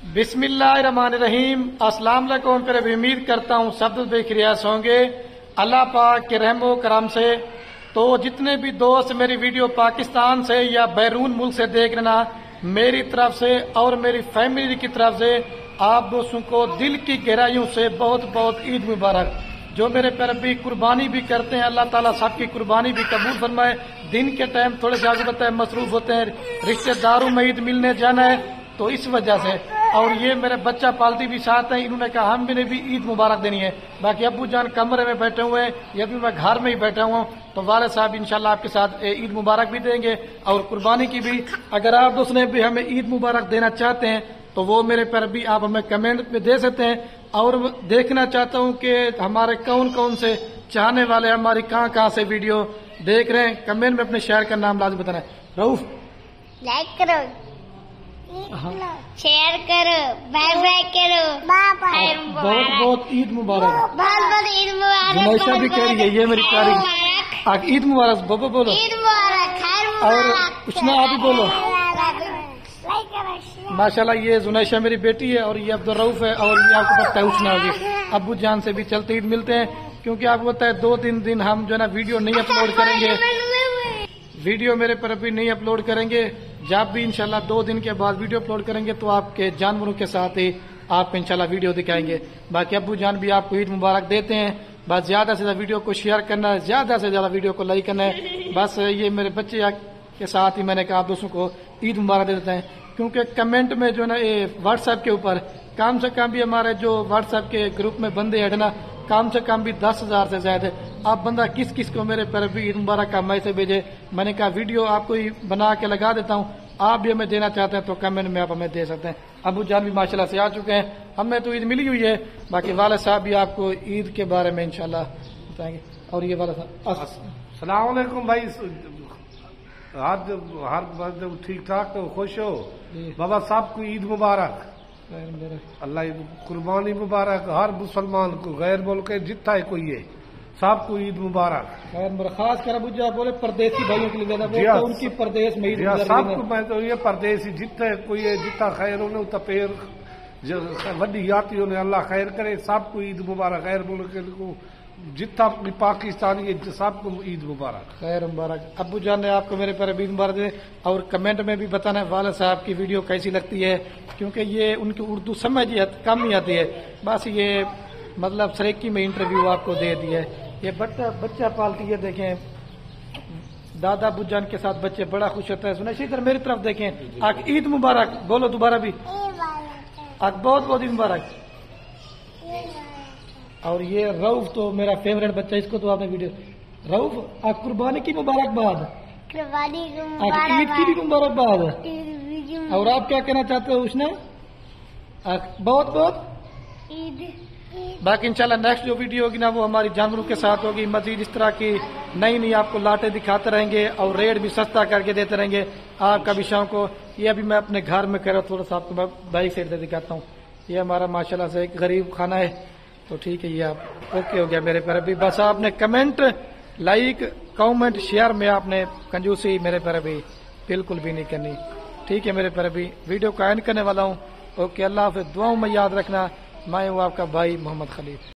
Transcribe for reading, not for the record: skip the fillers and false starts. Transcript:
बिस्मिल्लाहिर्रहमानिर्रहीम। अस्सलाम वालेकुम। फिर भी उम्मीद करता हूँ सब बे खैरियत होंगे अल्लाह पाक के रहमो करम से। तो जितने भी दोस्त मेरी वीडियो पाकिस्तान से या बैरून मुल्क से देख रहे ना, मेरी तरफ से और मेरी फैमिली की तरफ से आप दोस्तों को दिल की गहराइयों से बहुत बहुत ईद मुबारक। जो मेरे पर भी कुर्बानी भी करते हैं, अल्लाह ताला सबकी कुर्बानी भी कबूल फरमाए। दिन के टाइम थोड़े से आगे बताए मसरूफ होते हैं, रिश्तेदारों में ईद मिलने जाना है, तो इस वजह से। और ये मेरे बच्चा पालती भी साथ हैं, इन्होंने कहा हम भी ईद मुबारक देनी है। बाकी अब्बू जान कमरे में बैठे हुए हैं, ये भी मैं घर में ही बैठा हुआ हूँ। तो वाले साहब इंशाल्लाह आपके साथ ईद मुबारक भी देंगे और कुर्बानी की भी। अगर आप दोस्त ने भी हमें ईद मुबारक देना चाहते हैं तो वो मेरे पर भी आप हमें कमेंट में दे सकते हैं। और देखना चाहता हूँ कि हमारे कौन कौन से चाहने वाले हमारी कहाँ कहाँ से वीडियो देख रहे हैं। कमेंट में अपने शहर का नाम लाजमी बताना। रऊफ लाइक करो, शेयर करो, बाय बाय करो, बहुत बहुत ईद मुबारक। बहुत बहुत ईद मुबारक। जुनैशा भी कह रही है ये मेरी तारीख। ईद मुबारक बब्बू बोलो। ईद मुबारक, खैर मुबारक। और उसने आप ही बोलो। माशाल्लाह ये जुनैशा मेरी बेटी है और ये अब्दुल रऊफ है और ये आपको पता है उसने होगी। अब्बू जान से भी चलते ईद मिलते हैं, क्योंकि आपको पता है 2-3 दिन हम जो है ना वीडियो नहीं अपलोड करेंगे। वीडियो मेरे पर अभी नहीं अपलोड करेंगे। जब भी इंशाल्लाह 2 दिन के बाद वीडियो अपलोड करेंगे तो आपके जानवरों के साथ ही आपको इंशाल्लाह वीडियो दिखाएंगे। बाकी अब्बू जान भी आपको ईद मुबारक देते हैं। बस ज्यादा से ज्यादा वीडियो को शेयर करना है, ज्यादा से ज्यादा वीडियो को लाइक करना है। बस ये मेरे बच्चे के साथ ही मैंने कहा आप दोस्तों को ईद मुबारक दे देते हैं, क्योंकि कमेंट में जो है ना ये व्हाट्सएप के ऊपर कम से कम भी हमारे जो व्हाट्सएप के ग्रुप में बंदे हैं ना, कम से कम भी 10,000 से ज्यादा। आप बंदा किस किस को मेरे पर भी ईद मुबारक का मैसेज भेजे। मैंने कहा वीडियो आपको ही बना के लगा देता हूँ, आप भी हमें देना चाहते हैं तो कमेंट में आप हमें दे सकते हैं। अबू जान भी माशाल्लाह से आ चुके हैं, हमें तो ईद मिली हुई है। बाकी वाले साहब भी आपको ईद के बारे में इंशाल्लाह बताएंगे। और ये वाला साहब अस्सलाम वालेकुम भाई। हर ठीक ठाक हो, खुश हो बाबा साहब को ईद मुबारक। अल्लाह कुर्बानी मुबारक हर मुसलमान को, गैर मुल्क जितना है कोई है साहब को ईद मुबारक। खास कर अबू जान बोले परदेसी भाइयों के लिए तो उनकी परदेश में ईद सबको मैं तो ये परदेसी जितने कोई है जितना खैर उन्हें उतना पेड़ वड्डी यात्री उन्हें अल्लाह खैर करे। सबको ईद मुबारक। गैर मुल्क को जितना पाकिस्तानी है सबको ईद मुबारक, खैर मुबारक। अब्बू जान ने आपको मेरे पर ईद मुबारक दे। और कमेंट में भी बताना वाले साहब की वीडियो कैसी लगती है, क्योंकि ये उनकी उर्दू समझ कम ही आती है। बस ये मतलब सरेकी में इंटरव्यू आपको दे दिया है। ये बच्चा पालती है, देखें दादा अब्बू जान के साथ बच्चे बड़ा खुश होता है। सुना इसी तरह मेरी तरफ देखें। आग ईद मुबारक बोलो दोबारा भी। आग बहुत बहुत ईद मुबारक। और ये रऊफ तो मेरा फेवरेट बच्चा, इसको तो आपने वीडियो रऊफ आग कुर्बानी की मुबारकबाद, कुर्बानी की ईद की भी मुबारकबाद। और आप क्या कहना चाहते हो उसने? बहुत बहुत ईद। बाकी इंशाल्लाह नेक्स्ट जो वीडियो होगी ना वो हमारी जानवरों के साथ होगी। मजीद इस तरह की नई नई आपको लाटे दिखाते रहेंगे और रेट भी सस्ता करके देते रहेंगे आपका भी शौक को। ये अभी मैं अपने घर में कह रहा हूँ, थोड़ा सा आपको मैं बाइक साइड से दिखाता हूँ। ये हमारा माशाल्लाह से एक गरीब खाना है, तो ठीक है ये आप ओके हो गया मेरे पर अभी। बस आपने कमेंट लाइक कमेंट शेयर में आपने कंजूसी मेरे पर अभी बिल्कुल भी नहीं करनी। ठीक है मेरे पर अभी वीडियो को एंड करने वाला हूँ। ओके अल्लाह हाफ़िज़। दुआओं में याद रखना। मैं हूँ आपका भाई मोहम्मद खलील।